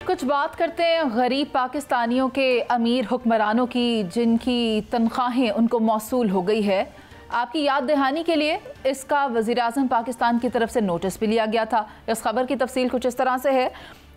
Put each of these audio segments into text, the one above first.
कुछ बात करते हैं गरीब पाकिस्तानियों के अमीर हुक्मरानों की, जिनकी तनख्वाहें उनको मौसूल हो गई है। आपकी याद दहानी के लिए इसका वज़ीर आज़म पाकिस्तान की तरफ से नोटिस भी लिया गया था। इस खबर की तफसील कुछ इस तरह से है।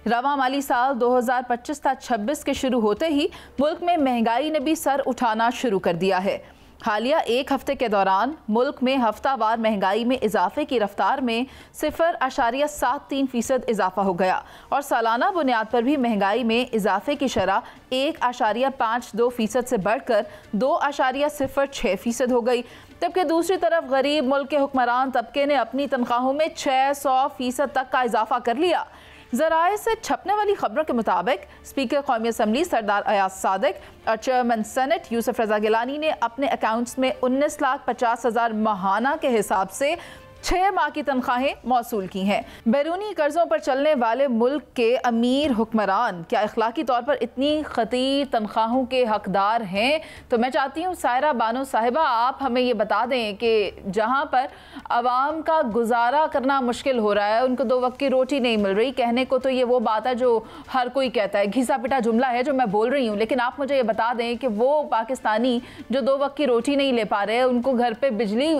रवा माली साल 2025-26 के शुरू होते ही मुल्क में महंगाई ने भी सर उठाना शुरू कर दिया है। हालिया एक हफ्ते के दौरान मुल्क में हफ्तावार महंगाई में इजाफे की रफ्तार में 0.73% इजाफा हो गया और सालाना बुनियाद पर भी महंगाई में इजाफे की शरह 1.52% से बढ़कर 2.06% हो गई। जबकि दूसरी तरफ गरीब मुल्क के हुक्मरान तबके ने अपनी तनख्वाहों में 600% तक का इजाफा कर लिया। ज़राए से छपने वाली खबरों के मुताबिक स्पीकर कौमी असम्बली सरदार अयाज सादिक और चेयरमैन सेनेट यूसुफ रजा गिलानी ने अपने अकाउंट्स में 19,50,000 माहाना के हिसाब से 6 माह की तनख्वाहें मौसूल की हैं। बैरूनी कर्जों पर चलने वाले मुल्क के अमीर हुक्मरान क्या इखलाकी तौर पर इतनी खतीर तनख्वाहों के हकदार हैं? तो मैं चाहती हूँ सायरा बानो साहिबा, आप हमें ये बता दें कि जहाँ पर आवाम का गुजारा करना मुश्किल हो रहा है, उनको 2 वक्त की रोटी नहीं मिल रही। कहने को तो ये वो बात है जो हर कोई कहता है, घिसा पिटा जुमला है जो मैं बोल रही हूँ, लेकिन आप मुझे ये बता दें कि वो पाकिस्तानी जो 2 वक्त की रोटी नहीं ले पा रहे, उनको घर पर बिजली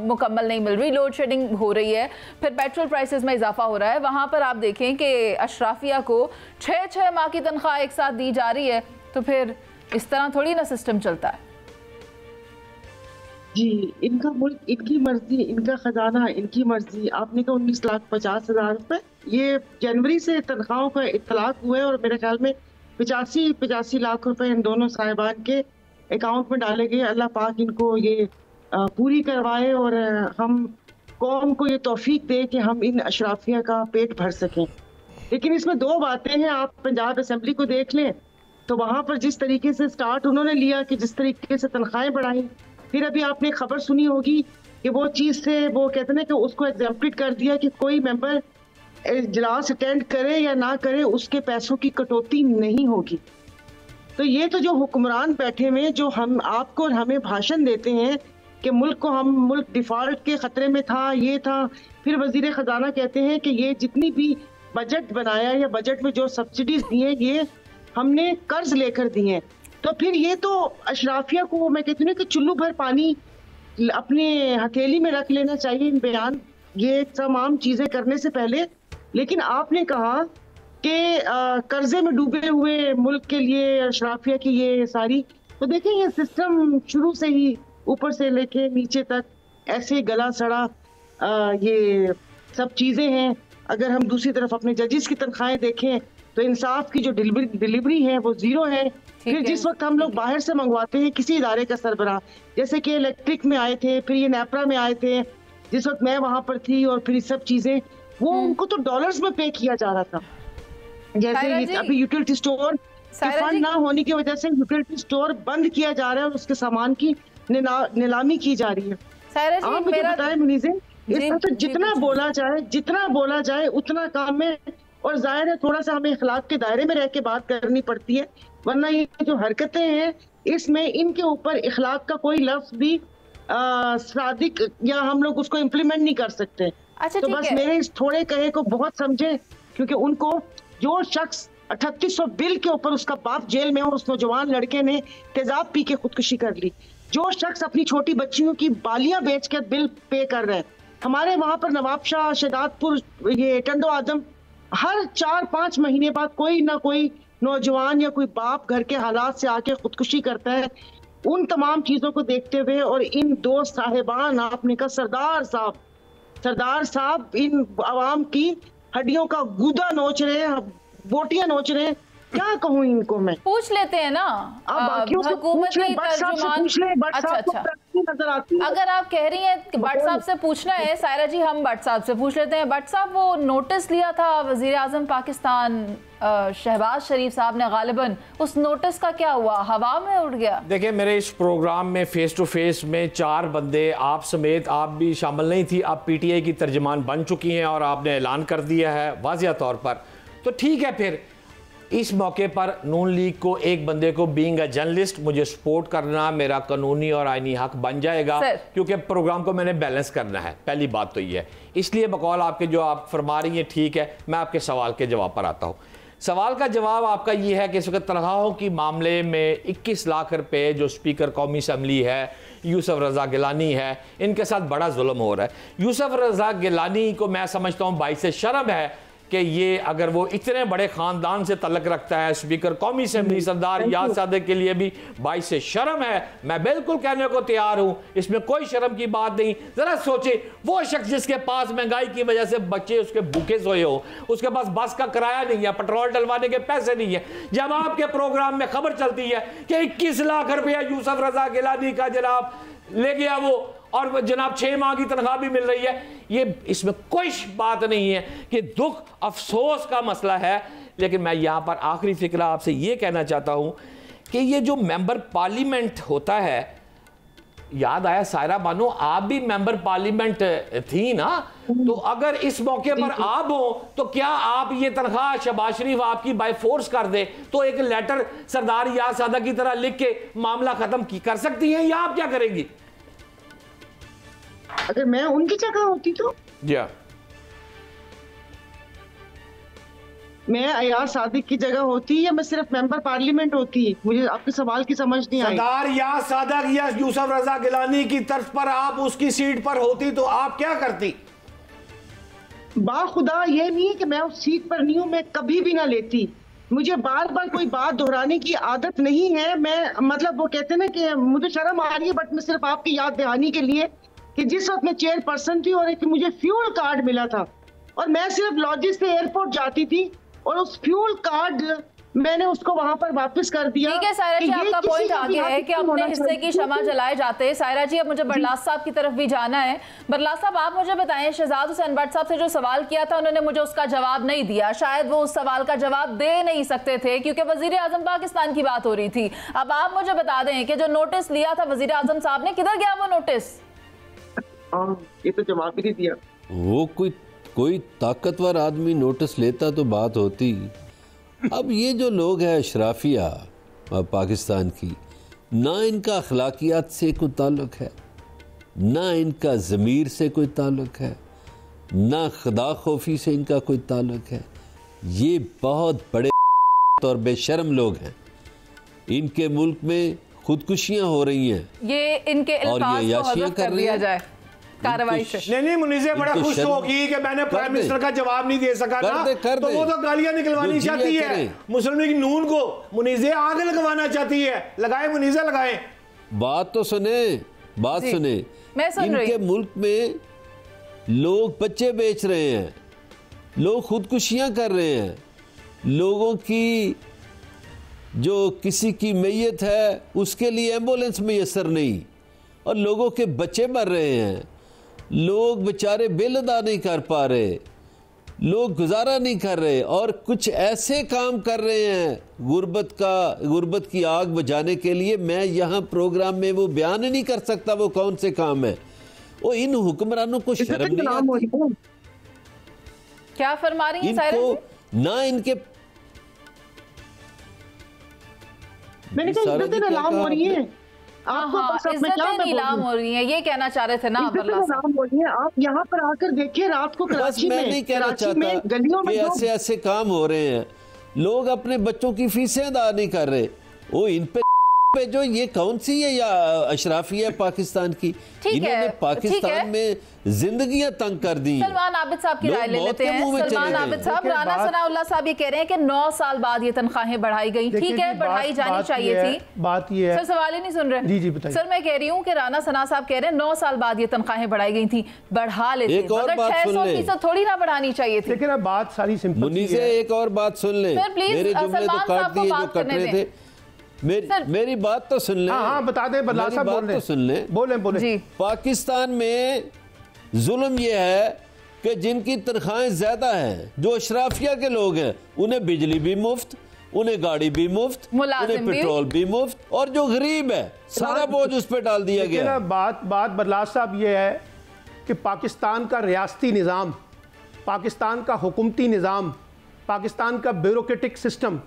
मुकम्मल नहीं मिल रही, लोड शेडिंग हो रही है, फिर पेट्रोल प्राइसेस में इजाफा हो रहा है, वहां पर आप देखें कि अशराफिया को 6 माह की तनख्वाह एक साथ दी जा रही है, तो फिर इस तरह थोड़ी ना सिस्टम चलता है। जी, इनका मुल्क, इनकी मर्जी, इनका खजाना, इनकी मर्जी। आपने कहा 19,50,000 रुपए, ये जनवरी से तनख्वाहों का इतलाक हुए और मेरे ख्याल में 85 लाख रुपए इन दोनों साहिबान के अकाउंट में डाले गए। अल्लाह पाक इनको ये पूरी करवाए और हम कौम को ये तौफीक दे कि हम इन अशराफिया का पेट भर सकें। लेकिन इसमें 2 बातें हैं। आप पंजाब असेंबली को देख लें तो वहां पर जिस तरीके से स्टार्ट उन्होंने लिया कि जिस तरीके से तनख्वाहें बढ़ाई, फिर अभी आपने खबर सुनी होगी कि वो चीज से वो कहते हैं कि उसको एग्जेम्प्टेड कर दिया कि कोई मेंबर इजलास अटेंड करे या ना करे उसके पैसों की कटौती नहीं होगी। तो ये तो जो हुक्मरान बैठे हुए जो हम आपको और हमें भाषण देते हैं कि मुल्क डिफॉल्ट के खतरे में था, ये था, फिर वजीर खजाना कहते हैं कि ये जितनी भी बजट बनाया या बजट में जो सब्सिडीज दी हैं ये हमने कर्ज लेकर दी हैं। तो फिर ये तो अशराफिया को मैं कहती हूँ कि चुल्लू भर पानी अपने हथेली में रख लेना चाहिए इन बयान, ये तमाम चीजें करने से पहले। लेकिन आपने कहा कि कर्जे में डूबे हुए मुल्क के लिए अशराफिया की ये सारी, तो देखिए ये सिस्टम शुरू से ही ऊपर से लेके नीचे तक ऐसे गला सड़ा ये सब चीजें हैं। अगर हम दूसरी तरफ अपने जजेस की तनख्वाहें देखें तो इंसाफ की जो डिलीवरी है वो 0 है। फिर जिस वक्त हम लोग बाहर से मंगवाते हैं किसी इदारे का सरबराह, जैसे कि इलेक्ट्रिक में आए थे, फिर ये नेपरा में आए थे जिस वक्त मैं वहां पर थी, और फिर सब चीजें वो उनको तो डॉलर्स में पे किया जा रहा था। जैसे अभी यूटिलिटी स्टोर फंड ना होने की वजह से यूटिलिटी स्टोर बंद किया जा रहा है और उसके सामान की नीलामी की जा रही है। आप मुझे बताएं मुनीज़े, इसमें तो जितना बोला जाए उतना काम है, और जाहिर है थोड़ा सा हमें इखलाक के दायरे में रह के बात करनी पड़ती है, वरना ये जो हरकतें हैं इसमें इनके ऊपर इखलाक का कोई लफ्ज भी सादिक या हम लोग उसको इम्प्लीमेंट नहीं कर सकते। अच्छा, तो बस मेरे इस थोड़े कहे को बहुत समझे, क्योंकि उनको जो शख्स 3800 बिल के ऊपर उसका बाप जेल में हो, उस नौजवान लड़के ने तेजाब पी के खुदकुशी कर ली, जो शख्स अपनी छोटी बच्चियों की बालियां बेचकर बिल पे कर रहे हैं, हमारे वहां पर नवाबशाह, शहदादपुर, ये टंडो आदम, हर 4-5 महीने बाद कोई ना कोई नौजवान या कोई बाप घर के हालात से आके खुदकुशी करता है। उन तमाम चीजों को देखते हुए और इन 2 साहिबान, आपने कहा सरदार साहब इन आवाम की हड्डियों का गूदा नोच रहे हैं, बोटियां नोच रहे हैं। क्या कहूँ इनको मैं? पूछ लेते हैं ना, हुकूमत की तर्जुमान। अच्छा, नजर आती है। अगर आप कह रही हैं कि भट्ट साहब से पूछना है, सायरा जी हम भट्ट साहब से पूछ लेते हैं। भट्ट साहब, वो नोटिस लिया था वजीर आजम पाकिस्तान शहबाज शरीफ साहब ने, गालिबन उस नोटिस का क्या हुआ? हवा में उड़ गया? देखिए, मेरे इस प्रोग्राम में फेस टू फेस में 4 बंदे, आप समेत, आप भी शामिल नहीं थी। आप PTI की तर्जमान बन चुकी हैं और आपने ऐलान कर दिया है वाज़िया तौर पर, तो ठीक है। फिर इस मौके पर नून लीग को, एक बंदे को, बीइंग अ जर्नलिस्ट, मुझे सपोर्ट करना मेरा कानूनी और आईनी हक बन जाएगा, क्योंकि प्रोग्राम को मैंने बैलेंस करना है। पहली बात तो ये है। इसलिए बकौल आपके जो आप फरमा रही हैं ठीक है, मैं आपके सवाल के जवाब पर आता हूँ। सवाल का जवाब आपका ये है कि इस वक्त तनख्वाहों की मामले में 21 लाख रुपए जो स्पीकर कौमी असम्बली है यूसुफ रज़ा गिलानी है, इनके साथ बड़ा जुल्म हो रहा है। यूसुफ रज़ा गिलानी को मैं समझता हूँ बाइस शर्म है कि ये अगर वो इतने बड़े ख़ानदान से तल्लक रखता है, स्पीकर कौमी असम्बली सरदार याद सादक के लिए भी बाइस शर्म है। मैं बिल्कुल कहने को तैयार हूँ, इसमें कोई शर्म की बात नहीं। ज़रा सोचे वो शख्स जिसके पास महंगाई की वजह से बच्चे उसके भूखे सोए हो, उसके पास बस का किराया नहीं है, पेट्रोल डलवाने के पैसे नहीं है, जब आपके प्रोग्राम में खबर चलती है कि 21 लाख रुपया यूसुफ रज़ा गिलानी का जनाब ले गया वो, और जनाब 6 माह की तनख्वाह भी मिल रही है, ये इसमें कोई बात नहीं है कि दुख अफसोस का मसला है। लेकिन मैं यहाँ पर आखिरी फिक्रा आपसे ये कहना चाहता हूँ कि ये जो मेंबर पार्लियामेंट होता है, याद आया सायरा बानो आप भी मेंबर पार्लियामेंट थी ना, तो अगर इस मौके पर आप हो तो क्या आप ये तनख्वाह शहबाज शरीफ आपकी बाय फोर्स कर दे तो एक लेटर सरदार याद सादा की तरह लिख के मामला खत्म कर सकती हैं, या आप क्या करेंगी? अगर मैं उनकी जगह होती तो मैं अयाज सादिक की जगह होती या मैं सिर्फ मेंबर पार्लियामेंट होती? मुझे आपके सवाल की समझ नहीं आई। सरदार याद सादिक या यूसुफ रज़ा गिलानी की तर्ज पर आप उसकी सीट पर होती तो आप क्या करती? बाखुदा ये नहीं है कि मैं उस सीट पर नहीं हूं, मैं कभी भी ना लेती। मुझे बार बार कोई बात दोहराने की आदत नहीं है। मैं मतलब वो कहते हैं ना कि मुझे शर्म आ रही है, बट मैं सिर्फ आपकी याद दहानी के लिए कि जिस वक्त मैं चेयरपर्सन थी और एक मुझे फ्यूल कार्ड मिला था और मैं सिर्फ लॉजिस से एयरपोर्ट जाती थी और उस फ्यूल कार्ड मैंने उसको वहां पर वापस कर दिया। ठीक है सायरा जी, आपका पॉइंट आ गया है कि अपने हिस्से की क्षमा जलाए जाते हैं। सायरा जी, अब मुझे बरलास साहब की तरफ भी जाना है। बरलास साहब, आप मुझे बताएं, शहजाद हुसैन भट्ट साहब से जो सवाल किया था उन्होंने मुझे उसका जवाब नहीं दिया। शायद वो उस सवाल का जवाब दे नहीं सकते थे क्योंकि वजीर आजम पाकिस्तान की बात हो रही थी। अब आप मुझे बता दें कि जो नोटिस लिया था वजीर आजम साहब ने, किधर गया वो नोटिस? ये तो जवाब ही नहीं दिया। वो कोई ताकतवर आदमी नोटिस लेता तो बात होती। अब ये जो लोग हैं अशराफिया पाकिस्तान की, ना इनका अखलाकियात से कोई ताल्लुक है, ना इनका ज़मीर से कोई ताल्लुक है, ना खुदा खौफी से इनका कोई ताल्लुक है। ये बहुत बड़े और बेशर्म लोग हैं। इनके मुल्क में खुदकुशियाँ हो रही हैं, ये इनके और ये याशियाँ कर रही हैं कार्रवाई से। नहीं मुनीज़े बड़ा खुश होगी कि मैंने प्राइम मिनिस्टर का जवाब नहीं दे सका ना, तो वो तो गालियां निकलवानी चाहती है मुस्लिम लीग नून को। मुनीज़े आग लगवाना चाहती है, लगाए मुनीज़े लगाए। बात तो सुने, बात सुने। इनके मुल्क में लोग बच्चे बेच रहे हैं, लोग खुदकुशियां कर रहे हैं, लोगों की जो किसी की मैयत है उसके लिए एम्बुलेंस मैसर नहीं, और लोगों के बच्चे मर रहे हैं, लोग बेचारे बिल अदा नहीं कर पा रहे, लोग गुजारा नहीं कर रहे, और कुछ ऐसे काम कर रहे हैं गुर्बत की आग बुझाने के लिए। मैं यहाँ प्रोग्राम में वो बयान नहीं कर सकता वो कौन से काम है। वो इन हुक्मरानों को शर्म नहीं आती? क्या फरमा रही हैं इनको ना इनके मैंने कहा इज्जतें नीलाम हो रही हैं। इज्जतें नीलाम हो रही हैं, ये कहना चाह रहे थे ना? आप यहाँ पर आकर देखिए रात को कराची में, मैं नहीं कहना चाहता कि ऐसे ऐसे काम हो रहे हैं। लोग अपने बच्चों की फीसें अदा नहीं कर रहे। वो इन पे जो ये कौन सी है या अशराफी है पाकिस्तान की, इन्होंने पाकिस्तान में जिंदगियां तंग कर दी। सलमान आबिद साहब की राय ले लेते हैं। सलमान आबिद साहब, राना सनाउल्लाह साहब ये कह रहे हैं कि 9 साल बाद ये तनख्वाहें बढ़ाई गई। ठीक है, बढ़ाई जानी चाहिए थी। बात ये है, सर सवाल ही नहीं सुन रहे। जी जी बताइए। सर मैं कह रही हूँ कि राना सना साहब कह रहे हैं 9 साल बाद ये तनख्वाहें बढ़ाई गई थी, बढ़ा लेते, मगर 600% थोड़ी ना बढ़ानी चाहिए थी। लेकिन बात सारी सिंपल है। एक और बात सुन ले, मेरे जुमले तो काट दिए जो कट रहे थे। मेरी बात तो सुन ले। हाँ बता दे, बदला साहब बोल तो सुन ले। बोले। पाकिस्तान में जुल्म यह है कि जिनकी तनख्वाहें ज्यादा हैं, जो अशराफिया के लोग हैं, उन्हें बिजली भी मुफ्त, उन्हें गाड़ी भी मुफ्त, उन्हें पेट्रोल भी मुफ्त, और जो गरीब है सारा बोझ उस पर डाल दिया गया। बात बदला साहब ये है कि पाकिस्तान का रियासती निज़ाम, पाकिस्तान का हुकूमती निज़ाम, पाकिस्तान का ब्यूरोक्रेटिक सिस्टम,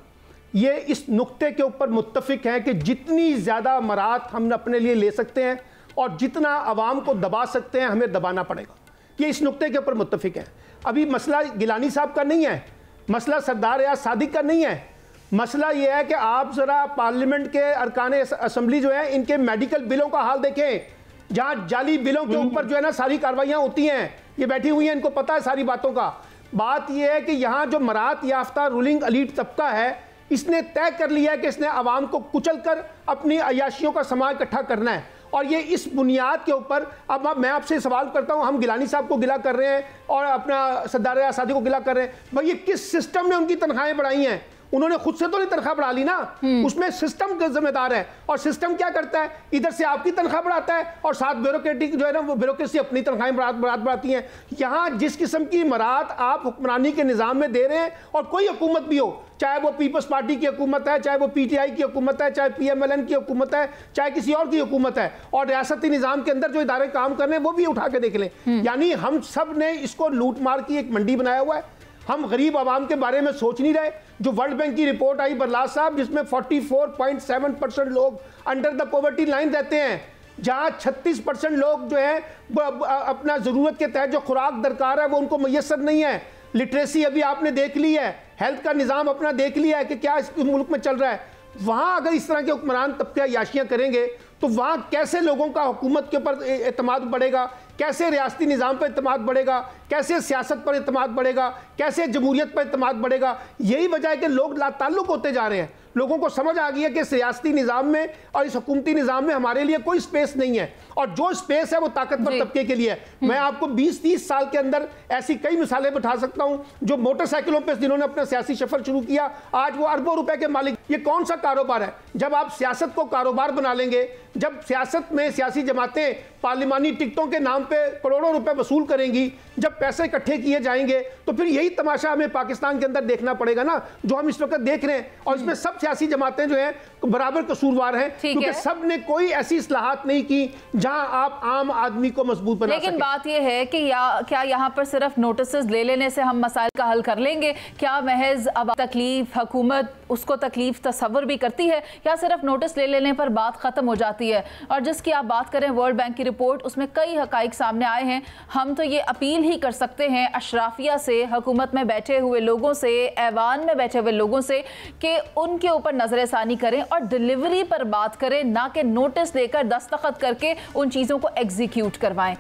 ये इस नुक्ते के ऊपर मुत्तफिक है कि जितनी ज़्यादा मराहत हम अपने लिए ले सकते हैं और जितना आवाम को दबा सकते हैं हमें दबाना पड़ेगा। ये इस नुक्ते के ऊपर मुत्तफिक है। अभी मसला गिलानी साहब का नहीं है, मसला सरदार रियाज सादिक का नहीं है। मसला यह है कि आप ज़रा पार्लियामेंट के अरकान असम्बली जो है इनके मेडिकल बिलों का हाल देखें, जहाँ जाली बिलों के ऊपर जो है ना सारी कार्रवाइयाँ होती हैं। ये बैठी हुई हैं, इनको पता है सारी बातों का। बात यह है कि यहाँ जो मरात याफ्ता रूलिंग अलीट तबका है, इसने तय कर लिया है कि इसने आवाम को कुचल कर अपनी अयाशियों का सामान इकट्ठा करना है। और ये इस बुनियाद के ऊपर अब मैं आपसे सवाल करता हूं, हम गिलानी साहब को गिला कर रहे हैं और अपना सरदार रियाज सादिक को गिला कर रहे हैं, भाई ये किस सिस्टम ने उनकी तनख्वाहें बढ़ाई हैं? उन्होंने खुद से तो नहीं तनख्वाह बढ़ा ली ना, उसमें सिस्टम का जिम्मेदार है। और सिस्टम क्या करता है, इधर से आपकी तनख्वाह बढ़ाता है और साथ ब्यूरोक्रेटिक जो है ना वो ब्यूरोक्रेसी अपनी तनख्वाहें बढ़ाती हैं। यहाँ जिस किस्म की मरात आप हुक्मरानी के निज़ाम में दे रहे हैं, और कोई हुकूमत भी हो, चाहे वो पीपल्स पार्टी की हुकूमत है, चाहे वो पीटीआई की हुकूमत है, चाहे पीएमएलएन की हुकूमत है, चाहे किसी और की हुकूमत है, और रियासती निज़ाम के अंदर जो इदारे काम कर रहे हैं वो भी उठा के देख लें। यानी हम सब ने इसको लूट मार की एक मंडी बनाया हुआ है। हम गरीब आवाम के बारे में सोच नहीं रहे। जो वर्ल्ड बैंक की रिपोर्ट आई बरलास साहब, जिसमें 44.7% लोग अंडर द पॉवर्टी लाइन रहते हैं, जहां 36% लोग जो है अपना जरूरत के तहत जो खुराक दरकार है वो उनको मैसर नहीं है। लिटरेसी अभी आपने देख ली है, हेल्थ का निज़ाम अपना देख लिया है कि क्या इस मुल्क में चल रहा है। वहां अगर इस तरह के हुक्मरान तबके याशियां करेंगे तो वहां कैसे लोगों का हुकूमत के ऊपर एतमाद बढ़ेगा, कैसे रियासती निज़ाम पर एतमाद बढ़ेगा, कैसे सियासत पर एतमाद बढ़ेगा, कैसे जमहूरियत पर एतमाद बढ़ेगा। यही वजह है कि लोग लाताल्लुक होते जा रहे हैं। लोगों को समझ आ गई है कि इस रियासती निज़ाम में और इस हुकूमती निज़ाम में हमारे लिए कोई स्पेस नहीं है, और जो स्पेस है वो ताकतवर तबके के लिए है। मैं आपको 20-30 साल के अंदर ऐसी कई मिसालें बिठा सकता हूं, जो मोटरसाइकिलों पे जिन्होंने अपना सियासी सफर शुरू किया, आज वो अरबों रुपए के मालिक। ये कौन सा कारोबार है? जब आप सियासत को कारोबार बना लेंगे, जब सियासत में सियासी जमातें पार्लिमानी टिकटों के नाम पे करोड़ों रुपए वसूल करेंगी, जब पैसे इकट्ठे किए जाएंगे, तो फिर यही तमाशा हमें पाकिस्तान के अंदर देखना पड़ेगा ना, जो हम इस वक्त देख रहे हैं। और इसमें सब सियासी जमातें जो हैं बराबर कसूरवार हैं, क्योंकि सब ने कोई ऐसी इस्लाहात नहीं की जहां आप आम आदमी को मजबूत बना सकें। लेकिन बात यह है कि क्या यहाँ पर सिर्फ नोटिस ले लेने से हम मसाइल का हल कर लेंगे? क्या महज अब तकलीफ हुकूमत उसको तकलीफ तस्वर भी करती है, या सिर्फ नोटिस ले लेने पर बात खत्म हो जाती है? और जिसकी आप बात करें वर्ल्ड बैंक की रिपोर्ट, उसमें कई हकाइक सामने आए हैं। हम तो ये अपील ही कर सकते हैं अशराफिया से, हुकूमत में बैठे हुए लोगों से, ऐवान में बैठे हुए लोगों से, कि उनके ऊपर नजरसानी करें और डिलीवरी पर बात करें, ना कि नोटिस देकर दस्तखत करके उन चीज़ों को एग्जीक्यूट करवाएं।